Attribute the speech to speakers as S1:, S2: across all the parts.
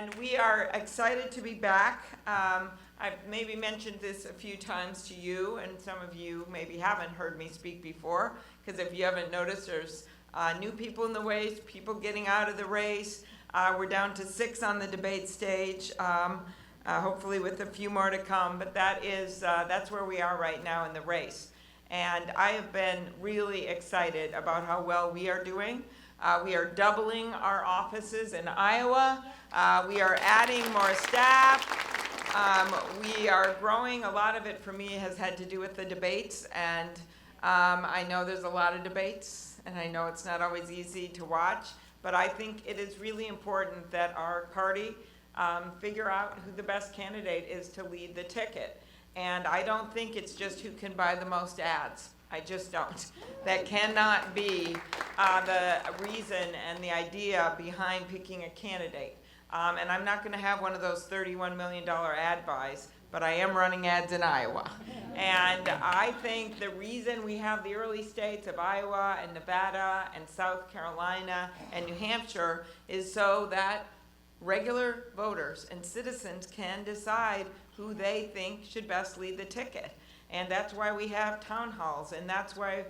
S1: And we are excited to be back. I've maybe mentioned this a few times to you, and some of you maybe haven't heard me speak before, because if you haven't noticed, there's new people in the race, people getting out of the race. We're down to 6 on the debate stage, hopefully with a few more to come, but that's where we are right now in the race. And I have been really excited about how well we are doing. We are doubling our offices in Iowa. We are adding more staff. We are growing. A lot of it for me has had to do with the debates, and I know there's a lot of debates, and I know it's not always easy to watch, but I think it is really important that our party figure out who the best candidate is to lead the ticket. And I don't think it's just who can buy the most ads. I just don't. That cannot be the reason and the idea behind picking a candidate. And I'm not going to have one of those $31 million ad buys, but I am running ads in Iowa. And I think the reason we have the early states of Iowa and Nevada and South Carolina and New Hampshire is so that regular voters and citizens can decide who they think should best lead the ticket. And that's why we have town halls, and that's why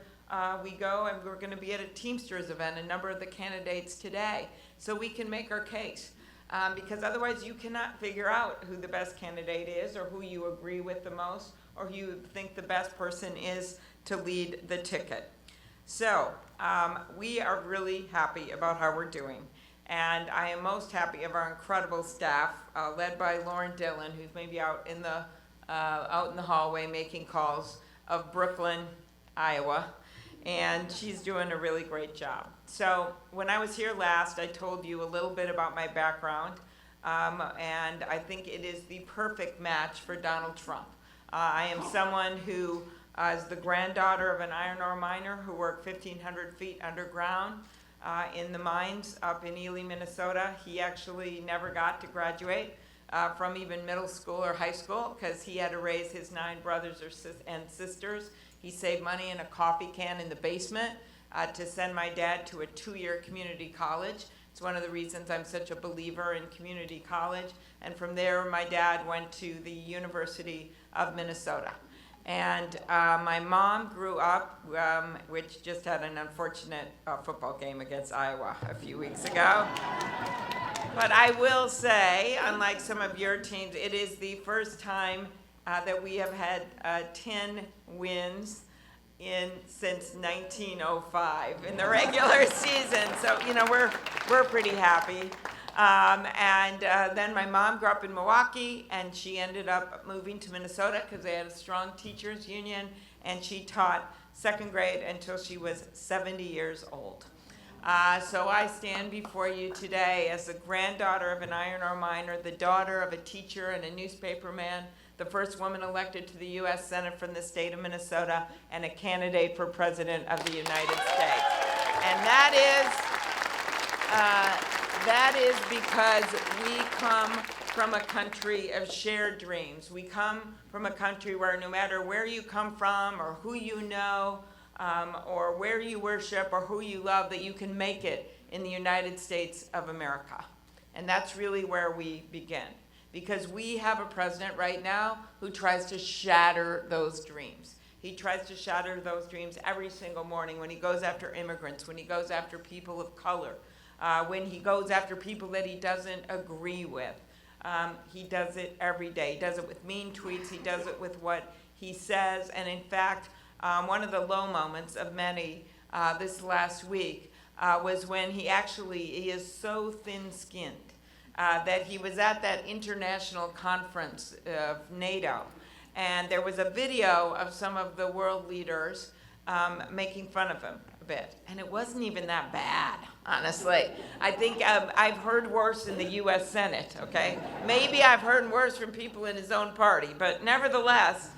S1: we go, and we're going to be at a Teamsters event, a number of the candidates today, so we can make our case. Because otherwise you cannot figure out who the best candidate is, or who you agree with the most, or who you think the best person is to lead the ticket. So we are really happy about how we're doing. And I am most happy of our incredible staff, led by Lauren Dillon, who's maybe out in the hallway making calls, of Brooklyn, Iowa. And she's doing a really great job. So when I was here last, I told you a little bit about my background, and I think it is the perfect match for Donald Trump. I am someone who is the granddaughter of an iron ore miner who worked 1,500 feet underground in the mines up in Ely, Minnesota. He actually never got to graduate from even middle school or high school because he had to raise his 9 brothers and sisters. He saved money in a coffee can in the basement to send my dad to a 2-year community college. It's one of the reasons I'm such a believer in community college. And from there, my dad went to the University of Minnesota. And my mom grew up, which just had an unfortunate football game against Iowa a few weeks ago. But I will say, unlike some of your teams, it is the first time that we have had 10 wins since 1905 in the regular season. So, we're pretty happy. Then my mom grew up in Milwaukee, and she ended up moving to Minnesota because they had a strong teachers union, and she taught 2nd grade until she was 70 years old. So I stand before you today as the granddaughter of an iron ore miner, the daughter of a teacher and a newspaperman, the first woman elected to the U.S. Senate from the state of Minnesota, and a candidate for President of the United States. And that is because we come from a country of shared dreams. We come from a country where no matter where you come from or who you know, or where you worship or who you love, that you can make it in the United States of America. And that's really where we begin. Because we have a president right now who tries to shatter those dreams. He tries to shatter those dreams every single morning when he goes after immigrants, when he goes after people of color, when he goes after people that he doesn't agree with. He does it every day. He does it with mean tweets. He does it with what he says. And in fact, one of the low moments of many this last week was when he is so thin-skinned that he was at that international conference of NATO. And there was a video of some of the world leaders making fun of him a bit. And it wasn't even that bad, honestly. I think I've heard worse in the U.S. Senate, okay? Maybe I've heard worse from people in his own party, but nevertheless,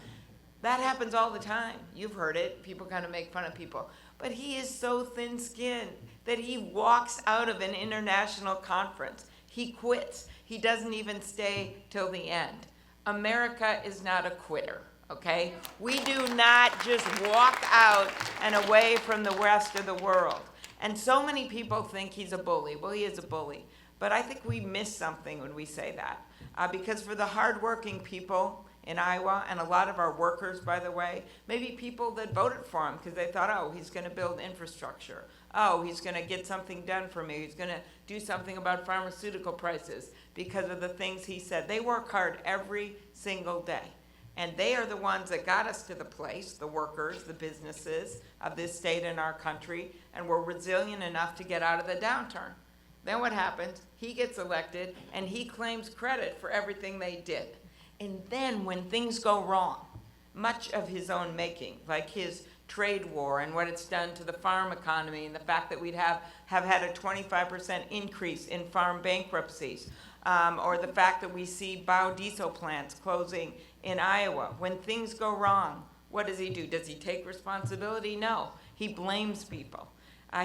S1: that happens all the time. You've heard it. People kind of make fun of people. But he is so thin-skinned that he walks out of an international conference. He quits. He doesn't even stay till the end. America is not a quitter, okay? We do not just walk out and away from the rest of the world. And so many people think he's a bully. Well, he is a bully. But I think we miss something when we say that. Because for the hardworking people in Iowa, and a lot of our workers, by the way, maybe people that voted for him because they thought, oh, he's going to build infrastructure. Oh, he's going to get something done for me. He's going to do something about pharmaceutical prices because of the things he said. They work hard every single day. And they are the ones that got us to the place, the workers, the businesses of this state and our country, and were resilient enough to get out of the downturn. Then what happens? He gets elected, and he claims credit for everything they did. And then when things go wrong, much of his own making, like his trade war and what it's done to the farm economy and the fact that we'd have had a 25% increase in farm bankruptcies, or the fact that we see biodiesel plants closing in Iowa. When things go wrong, what does he do? Does he take responsibility? No. He blames people.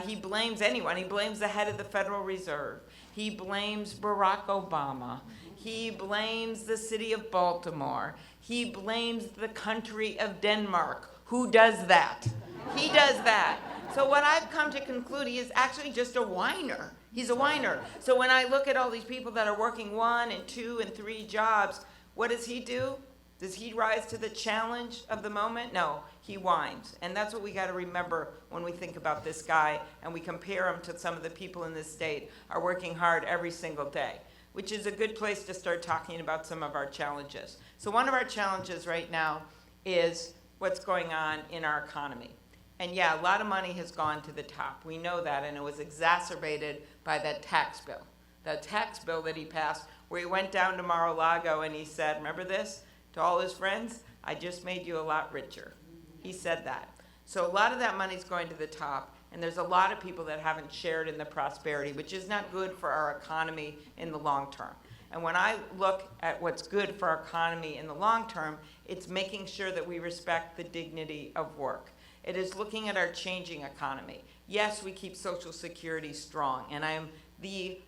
S1: He blames anyone. He blames the head of the Federal Reserve. He blames Barack Obama. He blames the city of Baltimore. He blames the country of Denmark. Who does that? He does that. So what I've come to conclude, he is actually just a whiner. He's a whiner. So when I look at all these people that are working 1 and 2 and 3 jobs, what does he do? Does he rise to the challenge of the moment? No, he whines. And that's what we got to remember when we think about this guy and we compare him to some of the people in this state are working hard every single day, which is a good place to start talking about some of our challenges. So one of our challenges right now is what's going on in our economy. And yeah, a lot of money has gone to the top. We know that, and it was exacerbated by that tax bill. That tax bill that he passed, where he went down to Mar-a-Lago and he said, remember this? To all his friends, I just made you a lot richer. He said that. So a lot of that money's going to the top, and there's a lot of people that haven't shared in the prosperity, which is not good for our economy in the long term. And when I look at what's good for our economy in the long term, it's making sure that we respect the dignity of work. It is looking at our changing economy. Yes, we keep Social Security strong, and I am the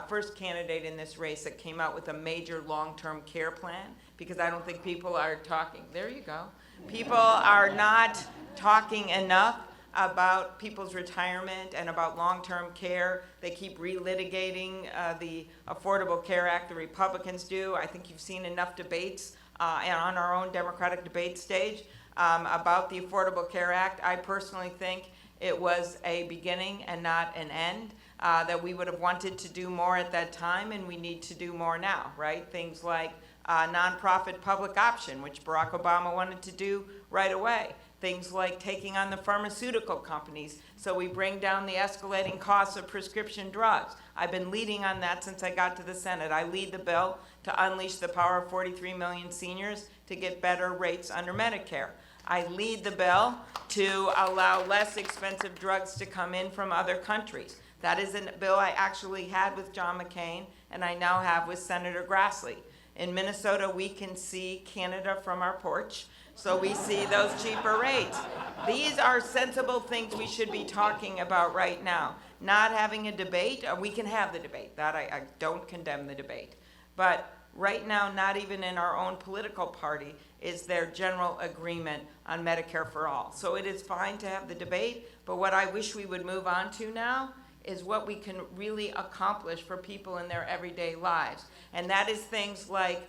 S1: first candidate in this race that came out with a major long-term care plan, because I don't think people are talking. There you go. People are not talking enough about people's retirement and about long-term care. They keep relitigating the Affordable Care Act, the Republicans do. I think you've seen enough debates on our own Democratic debate stage about the Affordable Care Act. I personally think it was a beginning and not an end, that we would have wanted to do more at that time, and we need to do more now, right? Things like nonprofit public option, which Barack Obama wanted to do right away. Things like taking on the pharmaceutical companies so we bring down the escalating costs of prescription drugs. I've been leading on that since I got to the Senate. I lead the bill to unleash the power of 43 million seniors to get better rates under Medicare. I lead the bill to allow less expensive drugs to come in from other countries. That is a bill I actually had with John McCain, and I now have with Senator Grassley. In Minnesota, we can see Canada from our porch, so we see those cheaper rates. These are sensible things we should be talking about right now. Not having a debate, we can have the debate. That I don't condemn the debate. But right now, not even in our own political party is there general agreement on Medicare for all. So it is fine to have the debate, but what I wish we would move on to now is what we can really accomplish for people in their everyday lives. And that is things like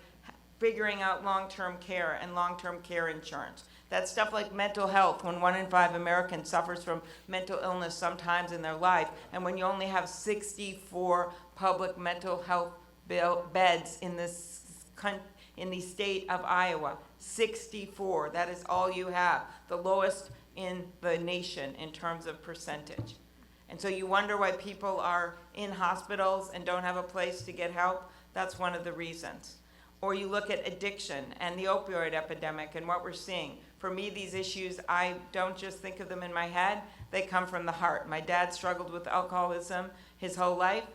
S1: figuring out long-term care and long-term care insurance. That's stuff like mental health, when 1 in 5 Americans suffers from mental illness sometimes in their life, and when you only have 64 public mental health beds in the state of Iowa. 64, that is all you have, the lowest in the nation in terms of percentage. And so you wonder why people are in hospitals and don't have a place to get help. That's one of the reasons. Or you look at addiction and the opioid epidemic and what we're seeing. For me, these issues, I don't just think of them in my head. They come from the heart. My dad struggled with alcoholism his whole life.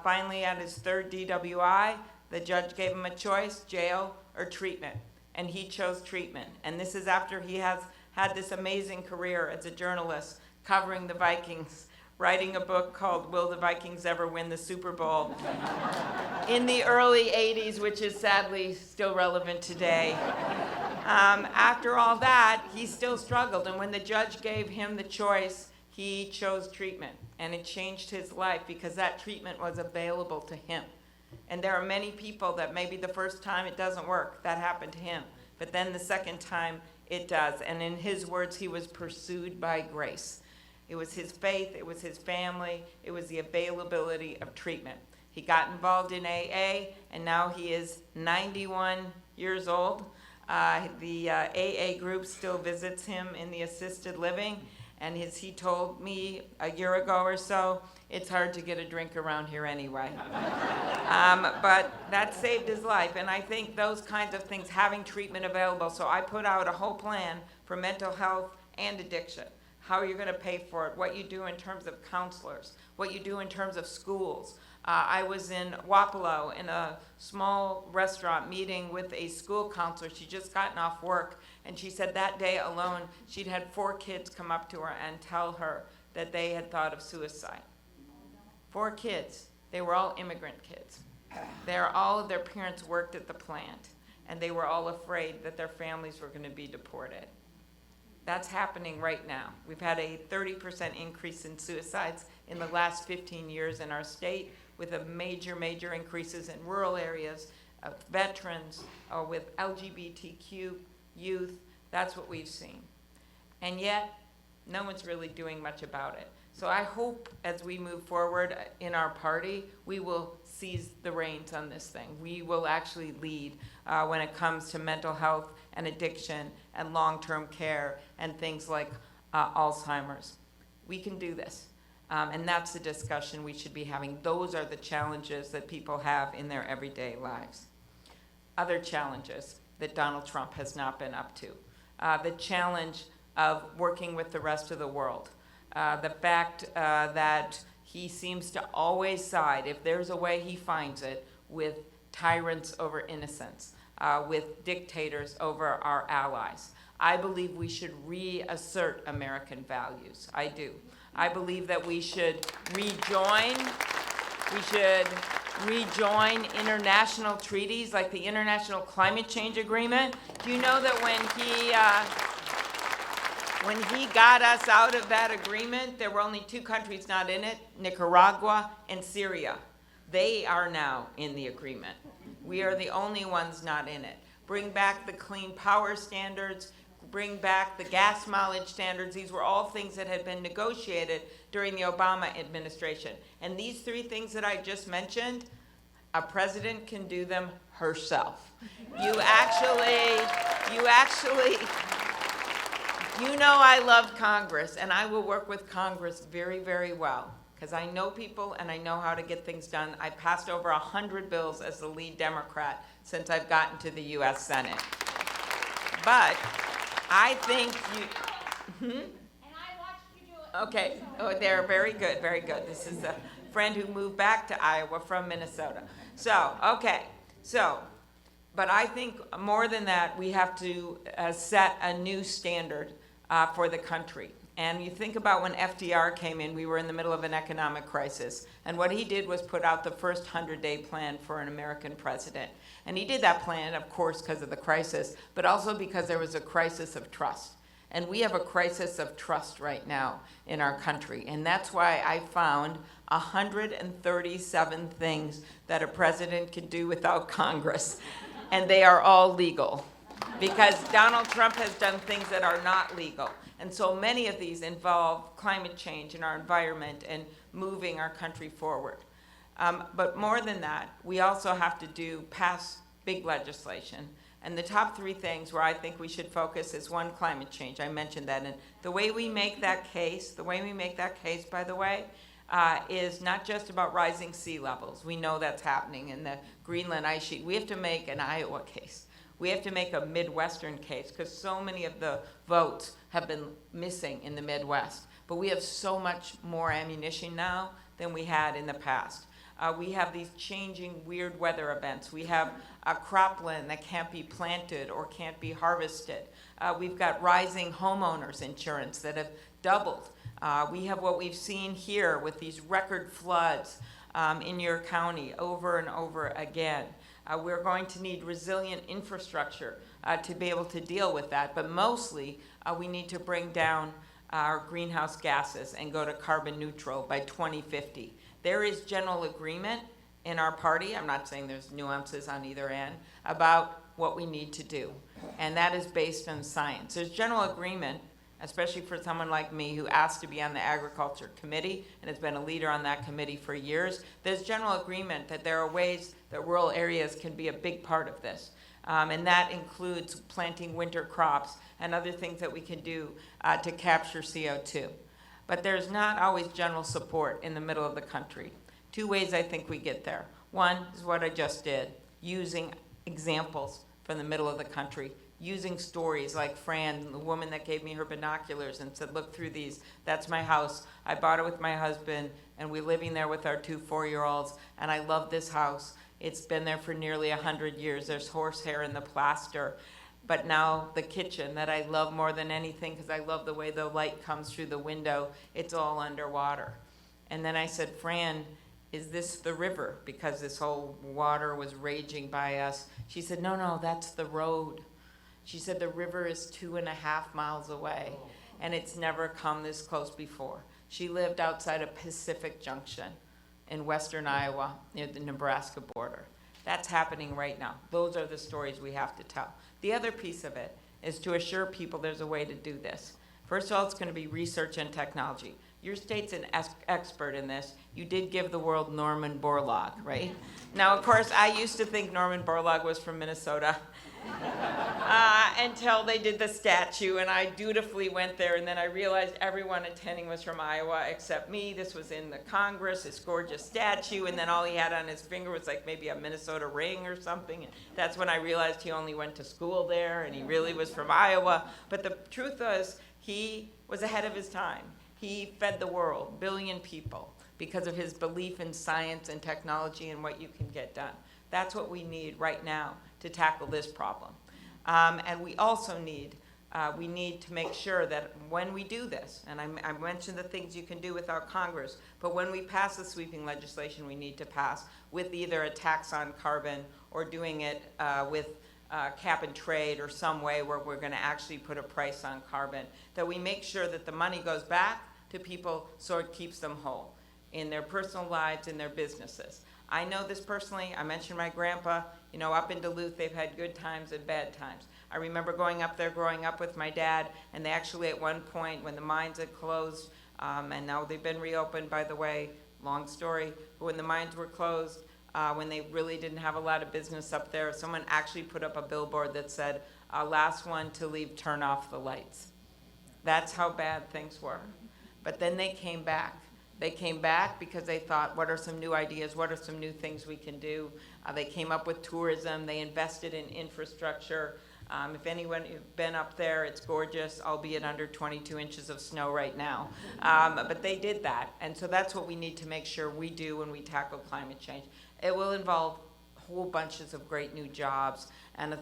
S1: Finally, at his 3rd DWI, the judge gave him a choice, jail or treatment. And he chose treatment. And this is after he has had this amazing career as a journalist covering the Vikings, writing a book called Will the Vikings Ever Win the Super Bowl? In the early 80s, which is sadly still relevant today. After all that, he still struggled. And when the judge gave him the choice, he chose treatment. and it changed his life because that treatment was available to him. And there are many people that maybe the first time it doesn't work. That happened to him. But then the second time it does. And in his words, he was pursued by grace. It was his faith, it was his family, it was the availability of treatment. He got involved in AA, and now he is 91 years old. The AA group still visits him in the assisted living, and as he told me a year ago or so, it's hard to get a drink around here anyway. But that saved his life, and I think those kinds of things, having treatment available. So I put out a whole plan for mental health and addiction, how you're going to pay for it, what you do in terms of counselors, what you do in terms of schools. I was in Wapello in a small restaurant meeting with a school counselor. She'd just gotten off work, and she said that day alone she'd had 4 kids come up to her and tell her that they had thought of suicide. 4 kids. They were all immigrant kids. All of their parents worked at the plant, and they were all afraid that their families were going to be deported. That's happening right now. We've had a 30% increase in suicides in the last 15 years in our state, with a major increases in rural areas, of veterans, with LGBTQ youth. That's what we've seen. And yet, no one's really doing much about it. So I hope as we move forward in our party, we will seize the reins on this thing. We will actually lead when it comes to mental health and addiction and long-term care and things like Alzheimer's. We can do this. And that's the discussion we should be having. Those are the challenges that people have in their everyday lives. Other challenges that Donald Trump has not been up to. The challenge of working with the rest of the world. The fact that he seems to always side, if there's a way he finds it, with tyrants over innocents, with dictators over our allies. I believe we should reassert American values. I do. I believe that we should rejoin international treaties like the International Climate Change Agreement. Do you know that when he got us out of that agreement, there were only 2 countries not in it, Nicaragua and Syria. They are now in the agreement. We are the only ones not in it. Bring back the clean power standards, bring back the gas mileage standards. These were all things that had been negotiated during the Obama administration. And these 3 things that I just mentioned, a president can do them herself. You know I love Congress, and I will work with Congress very well, because I know people and I know how to get things done. I passed over 100 bills as the lead Democrat since I've gotten to the U.S. Senate. But I think you... And I watched you do it. Okay. Oh, they're very good, very good. This is a friend who moved back to Iowa from Minnesota. So, okay. So, but I think more than that, we have to set a new standard for the country. And you think about when FDR came in, we were in the middle of an economic crisis. And what he did was put out the first 100-day plan for an American president. And he did that plan, of course, because of the crisis, but also because there was a crisis of trust. And we have a crisis of trust right now in our country. And that's why I found 137 things that a president can do without Congress. And they are all legal. Because Donald Trump has done things that are not legal. And so many of these involve climate change in our environment and moving our country forward. But more than that, we also have to pass big legislation. And the top 3 things where I think we should focus is 1, climate change. I mentioned that. And the way we make that case, by the way, is not just about rising sea levels. We know that's happening in the Greenland ice sheet. We have to make an Iowa case. We have to make a Midwestern case, because so many of the votes have been missing in the Midwest. But we have so much more ammunition now than we had in the past. We have these changing weird weather events. We have a cropland that can't be planted or can't be harvested. We've got rising homeowners insurance that have doubled. We have what we've seen here with these record floods in your county over and over again. We're going to need resilient infrastructure to be able to deal with that, but mostly we need to bring down our greenhouse gases and go to carbon neutral by 2050. There is general agreement in our party, I'm not saying there's nuances on either end, about what we need to do. And that is based on science. There's general agreement, especially for someone like me who asked to be on the Agriculture Committee and has been a leader on that committee for years. There's general agreement that there are ways that rural areas can be a big part of this. And that includes planting winter crops and other things that we can do to capture CO2. But there's not always general support in the middle of the country. Two ways I think we get there. One is what I just did, using examples from the middle of the country, using stories like Fran, the woman that gave me her binoculars and said, look through these, that's my house. I bought it with my husband, and we're living there with our 2 4-year-olds, and I love this house. It's been there for nearly 100 years. There's horsehair in the plaster. But now the kitchen that I love more than anything, because I love the way the light comes through the window, it's all underwater. And then I said, Fran, is this the river? Because this whole water was raging by us. She said, no, that's the road. She said the river is 2.5 miles away, and it's never come this close before. She lived outside of Pacific Junction in western Iowa near the Nebraska border. That's happening right now. Those are the stories we have to tell. The other piece of it is to assure people there's a way to do this. First of all, it's going to be research and technology. Your state's an expert in this. You did give the world Norman Borlaug, right? Now, of course, I used to think Norman Borlaug was from Minnesota until they did the statue, and I dutifully went there, and then I realized everyone attending was from Iowa except me. This was in the Congress, this gorgeous statue, and then all he had on his finger was like maybe a Minnesota ring or something. And that's when I realized he only went to school there, and he really was from Iowa. But the truth was, he was ahead of his time. He fed the world, 1 billion people, because of his belief in science and technology and what you can get done. That's what we need right now to tackle this problem. And we also need to make sure that when we do this, and I mentioned the things you can do without Congress, but when we pass the sweeping legislation we need to pass with either a tax on carbon or doing it with cap and trade or some way where we're going to actually put a price on carbon, that we make sure that the money goes back to people so it keeps them whole in their personal lives, in their businesses. I know this personally. I mentioned my grandpa. You know, up in Duluth, they've had good times and bad times. I remember going up there, growing up with my dad, and they actually at one point, when the mines had closed, and now they've been reopened, by the way, long story, but when the mines were closed, when they really didn't have a lot of business up there, someone actually put up a billboard that said, last one to leave, turn off the lights. That's how bad things were. But then they came back. They came back because they thought, what are some new ideas? What are some new things we can do? They came up with tourism. They invested in infrastructure. If anyone has been up there, it's gorgeous, albeit under 22 inches of snow right now. But they did that. And so that's what we need to make sure we do when we tackle climate change. It will involve whole bunches of great new jobs and a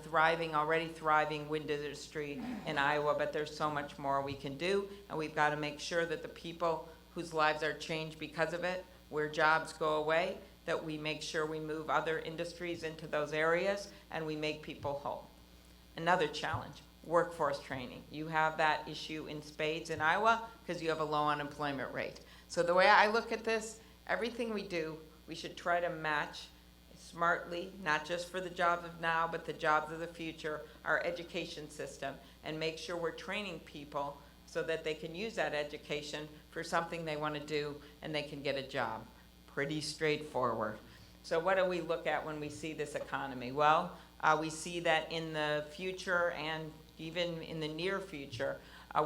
S1: already thriving wind industry in Iowa, but there's so much more we can do, and we've got to make sure that the people whose lives are changed because of it, where jobs go away, that we make sure we move other industries into those areas and we make people whole. Another challenge, workforce training. You have that issue in spades in Iowa because you have a low unemployment rate. So the way I look at this, everything we do, we should try to match smartly, not just for the jobs of now, but the jobs of the future, our education system, and make sure we're training people so that they can use that education for something they want to do and they can get a job. Pretty straightforward. So what do we look at when we see this economy? Well, we see that in the future and even in the near future,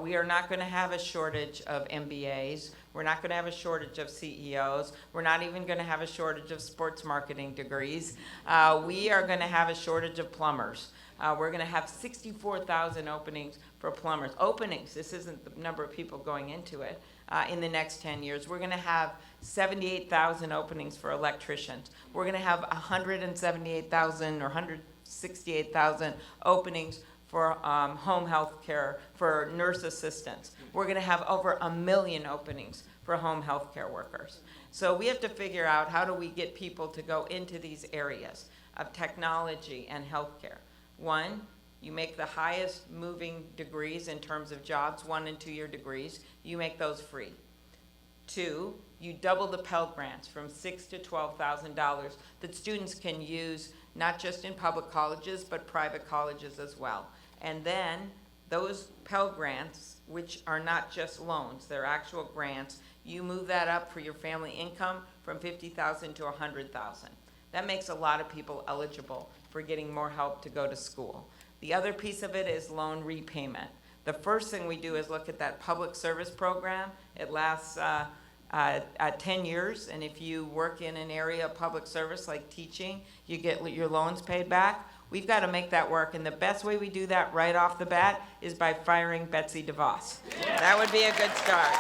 S1: we are not going to have a shortage of MBAs. We're not going to have a shortage of CEOs. We're not even going to have a shortage of sports marketing degrees. We are going to have a shortage of plumbers. We're going to have 64,000 openings for plumbers. Openings, this isn't the number of people going into it, in the next 10 years. We're going to have 78,000 openings for electricians. We're going to have 178,000 or 168,000 openings for home health care, for nurse assistants. We're going to have over 1 million openings for home health care workers. So we have to figure out how do we get people to go into these areas of technology and healthcare. One, You make the highest moving degrees in terms of jobs, 1 and 2 year degrees, you make those free. 2, you double the Pell Grants from $6,000 to $12,000 that students can use not just in public colleges, but private colleges as well. And then those Pell Grants, which are not just loans, they're actual grants, you move that up for your family income from $50,000 to $100,000. That makes a lot of people eligible for getting more help to go to school. The other piece of it is loan repayment. The first thing we do is look at that public service program. It lasts 10 years, and if you work in an area of public service like teaching, you get your loans paid back. We've got to make that work, and the best way we do that right off the bat is by firing Betsy DeVos. That would be a good start.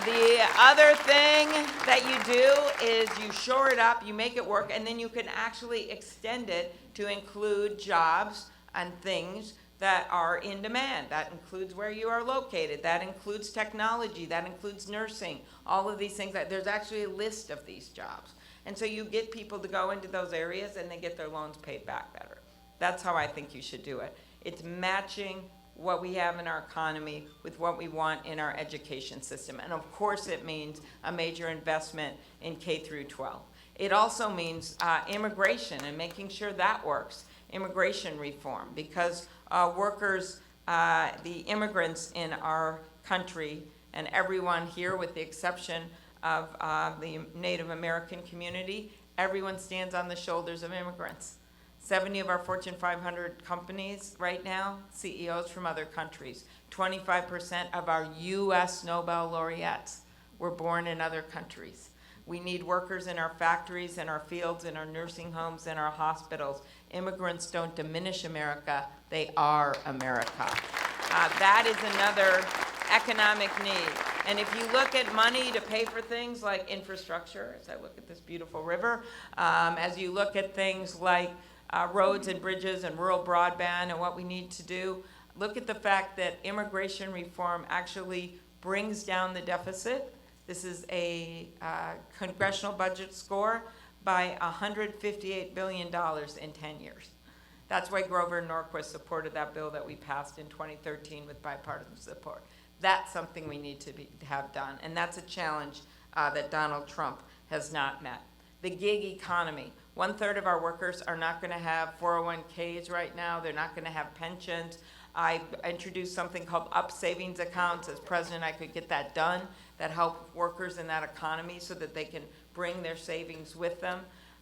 S1: The other thing that you do is you shore it up, you make it work, and then you can actually extend it to include jobs and things that are in demand. That includes where you are located. That includes technology. That includes nursing. All of these things. There's actually a list of these jobs. And so you get people to go into those areas and they get their loans paid back better. That's how I think you should do it. It's matching what we have in our economy with what we want in our education system. And of course it means a major investment in K through 12. It also means immigration and making sure that works. Immigration reform, because workers, the immigrants in our country, and everyone here with the exception of the Native American community, everyone stands on the shoulders of immigrants. 70 of our Fortune 500 companies right now, CEOs from other countries. 25% of our US Nobel laureates were born in other countries. We need workers in our factories, in our fields, in our nursing homes, in our hospitals. Immigrants don't diminish America, they are America. That is another economic need. And if you look at money to pay for things like infrastructure, as I look at this beautiful river, as you look at things like roads and bridges and rural broadband and what we need to do, look at the fact that immigration reform actually brings down the deficit. This is a congressional budget score by $158 billion in 10 years. That's why Grover Norquist supported that bill that we passed in 2013 with bipartisan support. That's something we need to have done, and that's a challenge that Donald Trump has not met. The gig economy. 1/3 of our workers are not going to have 401ks right now. They're not going to have pensions. I introduced something called up savings accounts. As president, I could get that done. That help workers in that economy so that they can bring their savings with them.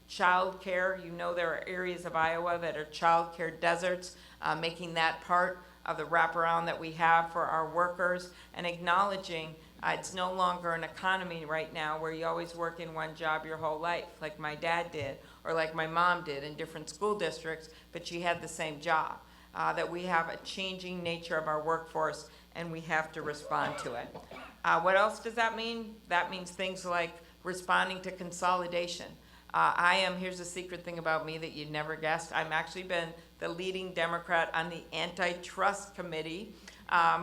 S1: Child care, you know there are areas of Iowa that are child care deserts, making that part of the wraparound that we have for our workers, and acknowledging it's no longer an economy right now where you always work in one job your whole life, like my dad did, or like my mom did in different school districts, but she had the same job. That we have a changing nature of our workforce, and we have to respond to it. What else does that mean? That means things like responding to consolidation. Here's a secret thing about me that you'd never guessed. I've actually been the leading Democrat on the antitrust committee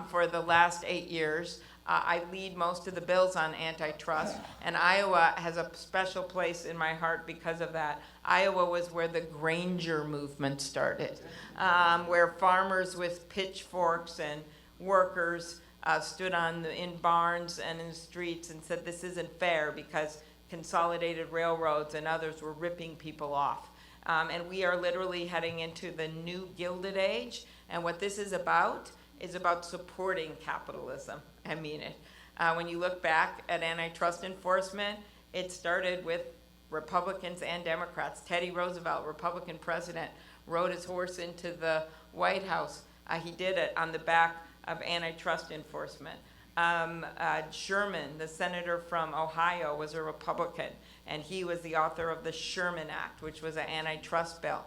S1: for the last 8 years. I lead most of the bills on antitrust, and Iowa has a special place in my heart because of that. Iowa was where the Granger movement started, where farmers with pitchforks and workers stood in barns and in the streets and said this isn't fair because consolidated railroads and others were ripping people off. And we are literally heading into the new Gilded Age, and what this is about supporting capitalism. I mean it. When you look back at antitrust enforcement, it started with Republicans and Democrats. Teddy Roosevelt, Republican president, rode his horse into the White House. He did it on the back of antitrust enforcement. Sherman, the senator from Ohio, was a Republican, and he was the author of the Sherman Act, which was an antitrust bill.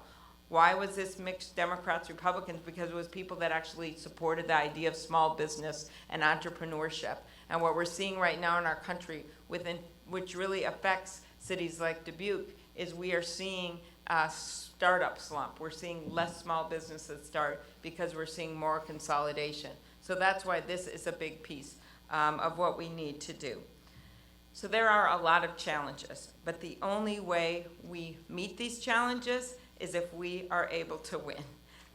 S1: Why was this mixed Democrats, Republicans? Because it was people that actually supported the idea of small business and entrepreneurship. And what we're seeing right now in our country, which really affects cities like Dubuque, is we are seeing a startup slump. We're seeing less small businesses start because we're seeing more consolidation. So that's why this is a big piece of what we need to do. So there are a lot of challenges, but the only way we meet these challenges is if we are able to win.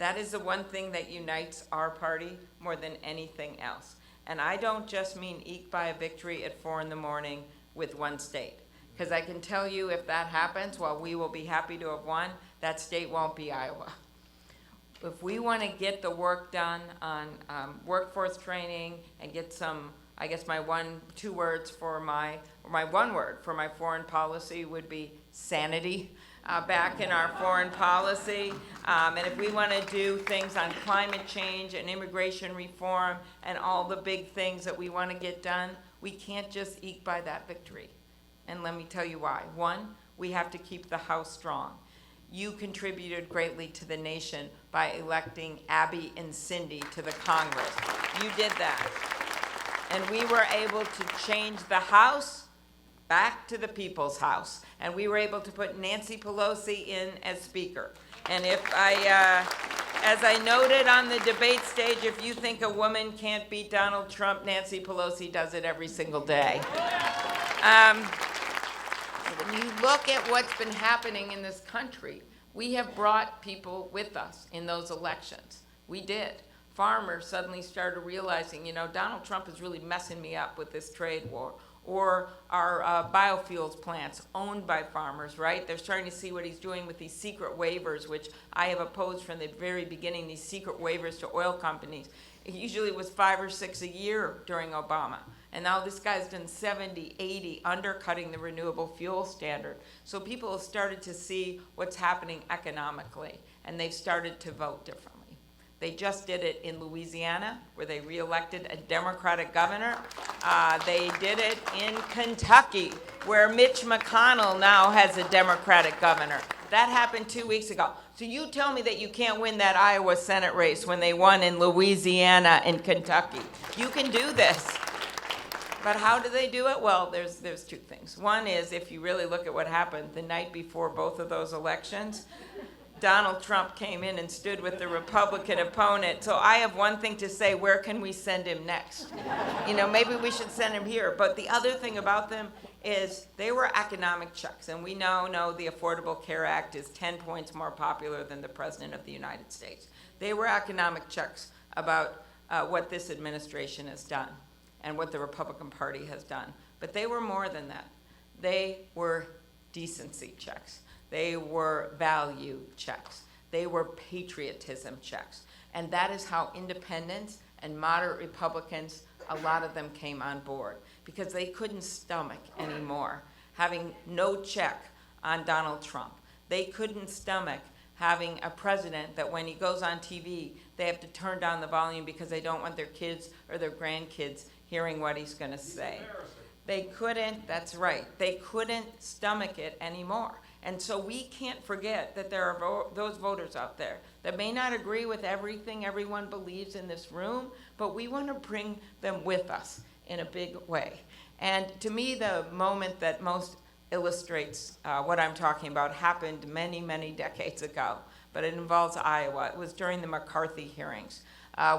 S1: That is the one thing that unites our party more than anything else. And I don't just mean eke by a victory at 4 in the morning with one state. Because I can tell you if that happens, while we will be happy to have won, that state won't be Iowa. If we want to get the work done on workforce training and get some, I guess my one word for my foreign policy would be sanity back in our foreign policy. And if we want to do things on climate change and immigration reform and all the big things that we want to get done, we can't just eke by that victory. And let me tell you why. One, we have to keep the House strong. You contributed greatly to the nation by electing Abby and Cindy to the Congress. You did that. And we were able to change the House back to the people's house. And we were able to put Nancy Pelosi in as Speaker. And if as I noted on the debate stage, if you think a woman can't beat Donald Trump, Nancy Pelosi does it every single day. When you look at what's been happening in this country, we have brought people with us in those elections. We did. Farmers suddenly started realizing, Donald Trump is really messing me up with this trade war. Or our biofuels plants owned by farmers, right? They're starting to see what he's doing with these secret waivers, which I have opposed from the very beginning, these secret waivers to oil companies. It usually was 5 or 6 a year during Obama. And now this guy's done 70, 80, undercutting the renewable fuel standard. So people have started to see what's happening economically, and they've started to vote differently. They just did it in Louisiana, where they reelected a Democratic governor. They did it in Kentucky, where Mitch McConnell now has a Democratic governor. That happened 2 weeks ago. So you tell me that you can't win that Iowa Senate race when they won in Louisiana and Kentucky. You can do this. But how do they do it? Well, there's 2 things. One is, if you really look at what happened the night before both of those elections, Donald Trump came in and stood with the Republican opponent. So I have one thing to say: where can we send him next? Maybe we should send him here. But the other thing about them is they were economic checks. And we now know the Affordable Care Act is 10 points more popular than the President of the United States. They were economic checks about what this administration has done and what the Republican Party has done. But they were more than that. They were decency checks. They were value checks. They were patriotism checks. And that is how independents and moderate Republicans, a lot of them came on board, because they couldn't stomach anymore having no check on Donald Trump. They couldn't stomach having a president that when he goes on TV, they have to turn down the volume because they don't want their kids or their grandkids hearing what he's going to say. They couldn't, that's right, they couldn't stomach it anymore. And so we can't forget that there are those voters out there that may not agree with everything everyone believes in this room, but we want to bring them with us in a big way. And to me, the moment that most illustrates what I'm talking about happened many, many decades ago, but it involves Iowa. It was during the McCarthy hearings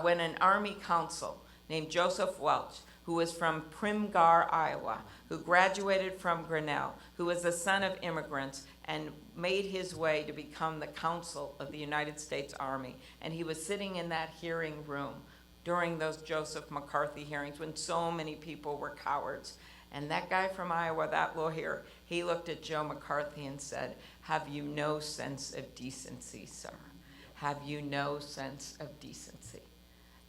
S1: when an Army counsel named Joseph Welch, who was from Primgar, Iowa, who graduated from Grinnell, who was the son of immigrants, and made his way to become the counsel of the United States Army. And he was sitting in that hearing room during those Joseph McCarthy hearings when so many people were cowards. And that guy from Iowa, that lawyer, he looked at Joe McCarthy and said, "Have you no sense of decency, sir? Have you no sense of decency?"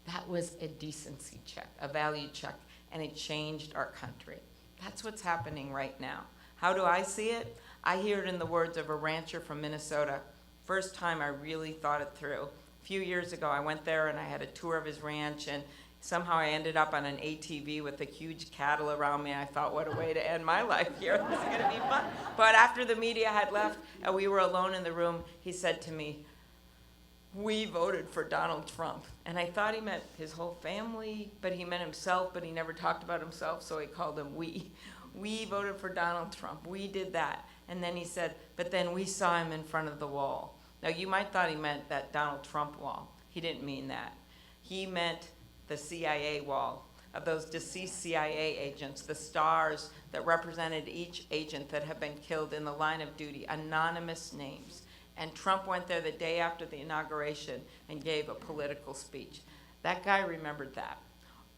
S1: That was a decency check, a value check, and it changed our country. That's what's happening right now. How do I see it? I hear it in the words of a rancher from Minnesota. First time I really thought it through. A few years ago, I went there and I had a tour of his ranch, and somehow I ended up on an ATV with the huge cattle around me. I thought, what a way to end my life here. This is gonna be fun. But after the media had left and we were alone in the room, he said to me, "We voted for Donald Trump." And I thought he meant his whole family, but he meant himself, but he never talked about himself, so he called him we. We voted for Donald Trump. We did that. And then he said, but then we saw him in front of the wall. Now, you might thought he meant that Donald Trump wall. He didn't mean that. He meant the CIA wall of those deceased CIA agents, the stars that represented each agent that have been killed in the line of duty, anonymous names. And Trump went there the day after the inauguration and gave a political speech. That guy remembered that.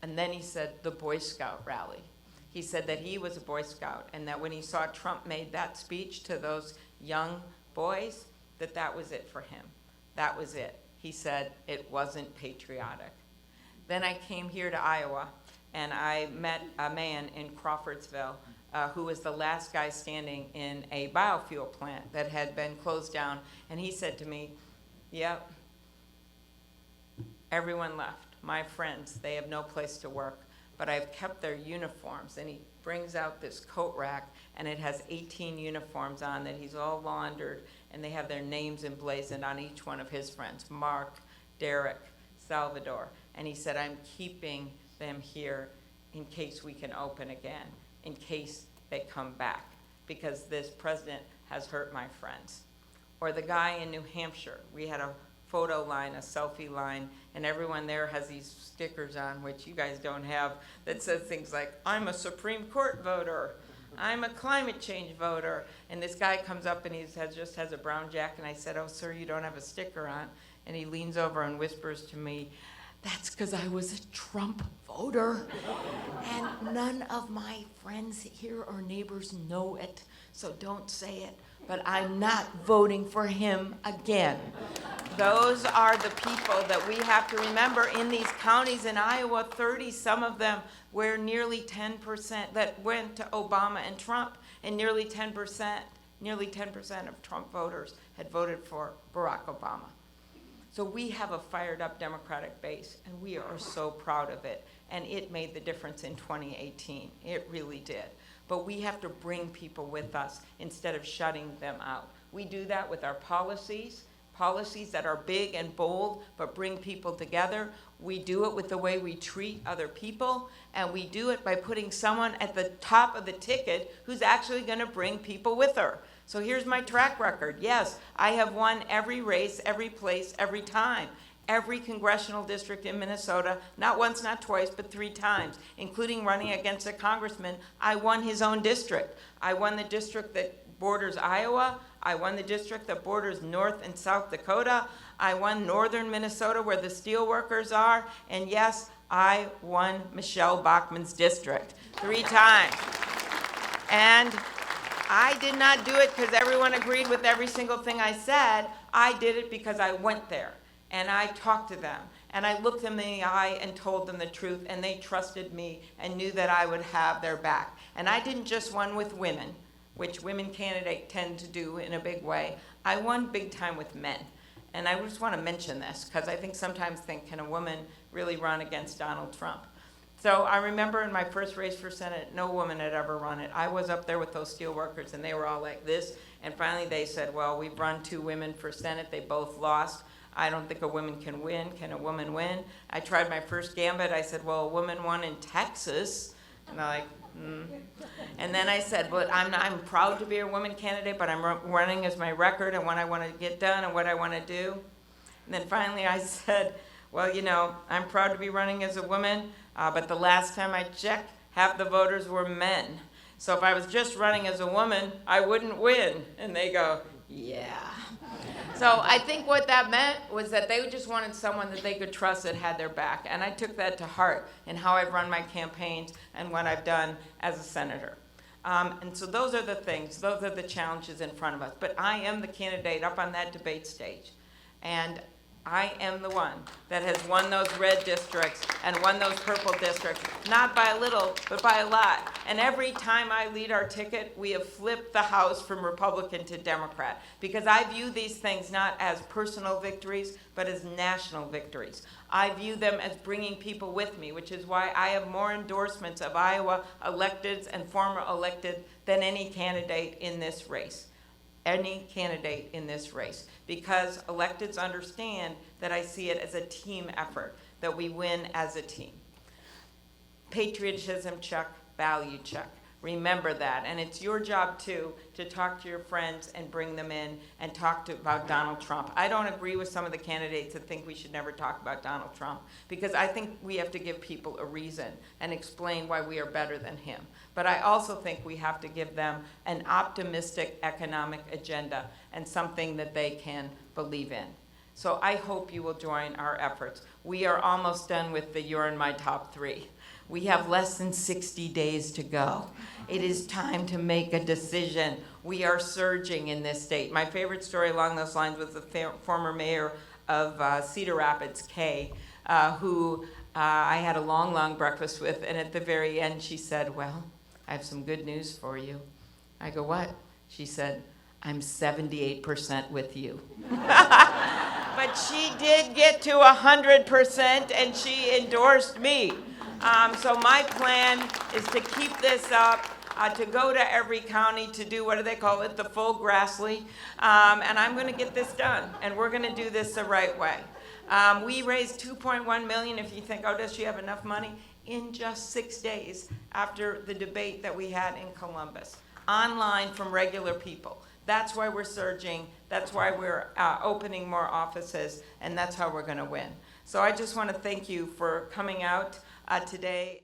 S1: And then he said the Boy Scout rally. He said that he was a Boy Scout and that when he saw Trump made that speech to those young boys, that was it for him. That was it. He said it wasn't patriotic. Then I came here to Iowa and I met a man in Crawfordsville who was the last guy standing in a biofuel plant that had been closed down. And he said to me, yep, everyone left. My friends, they have no place to work, but I've kept their uniforms. And he brings out this coat rack, and it has 18 uniforms on that he's all laundered, and they have their names emblazoned on each one of his friends, Mark, Derek, Salvador. And he said, I'm keeping them here in case we can open again, in case they come back, because this president has hurt my friends. Or the guy in New Hampshire, we had a photo line, a selfie line, and everyone there has these stickers on, which you guys don't have, that says things like, I'm a Supreme Court voter, I'm a climate change voter. And this guy comes up and he just has a brown jacket, and I said, oh, sir, you don't have a sticker on. And he leans over and whispers to me, that's because I was a Trump voter. And none of my friends here or neighbors know it, so don't say it. But I'm not voting for him again. Those are the people that we have to remember in these counties in Iowa, 30, some of them, where nearly 10% that went to Obama and Trump, and nearly 10% of Trump voters had voted for Barack Obama. So we have a fired up Democratic base, and we are so proud of it. And it made the difference in 2018. It really did. But we have to bring people with us instead of shutting them out. We do that with our policies that are big and bold, but bring people together. We do it with the way we treat other people, and we do it by putting someone at the top of the ticket who's actually gonna bring people with her. So here's my track record. Yes, I have won every race, every place, every time. Every congressional district in Minnesota, not once, not twice, but 3 times, including running against a congressman. I won his own district. I won the district that borders Iowa. I won the district that borders North and South Dakota. I won northern Minnesota where the steel workers are. And yes, I won Michelle Bachmann's district 3 times. And I did not do it because everyone agreed with every single thing I said. I did it because I went there. And I talked to them, and I looked them in the eye and told them the truth, and they trusted me and knew that I would have their back. And I didn't just win with women, which women candidates tend to do in a big way. I won big time with men. And I just want to mention this, because I think sometimes can a woman really run against Donald Trump? So I remember in my first race for Senate, no woman had ever run it. I was up there with those steel workers, and they were all like this. And finally they said, well, we've run 2 women for Senate. They both lost. I don't think a woman can win. Can a woman win? I tried my first gambit. I said, well, a woman won in Texas. And they're like, And then I said, well, I'm proud to be a woman candidate, but I'm running as my record and what I want to get done and what I want to do. And then finally I said, well, I'm proud to be running as a woman, but the last time I checked, half the voters were men. So if I was just running as a woman, I wouldn't win. And they go, yeah. So I think what that meant was that they just wanted someone that they could trust that had their back. And I took that to heart in how I've run my campaigns and what I've done as a senator. And so those are the things, those are the challenges in front of us. But I am the candidate up on that debate stage. And I am the one that has won those red districts and won those purple districts, not by a little, but by a lot. And every time I lead our ticket, we have flipped the House from Republican to Democrat, because I view these things not as personal victories, but as national victories. I view them as bringing people with me, which is why I have more endorsements of Iowa electeds and former elected than any candidate in this race. Any candidate in this race, because electeds understand that I see it as a team effort, that we win as a team. Patriotism check, value check. Remember that. And it's your job, too, to talk to your friends and bring them in and talk about Donald Trump. I don't agree with some of the candidates that think we should never talk about Donald Trump, because I think we have to give people a reason and explain why we are better than him. But I also think we have to give them an optimistic economic agenda and something that they can believe in. So I hope you will join our efforts. We are almost done with the You're in My Top 3. We have less than 60 days to go. It is time to make a decision. We are surging in this state. My favorite story along those lines was the former mayor of Cedar Rapids, Kay, who I had a long, long breakfast with, and at the very end she said, well, I have some good news for you. I go, what? She said, I'm 78% with you. But she did get to 100%, and she endorsed me. So my plan is to keep this up, to go to every county to do, what do they call it, the full Grassley. And I'm going to get this done, and we're going to do this the right way. We raised $2.1 million, if you think, oh, does she have enough money? In just 6 days after the debate that we had in Columbus, online from regular people. That's why we're surging. That's why we're opening more offices, and that's how we're going to win. So I just want to thank you for coming out today.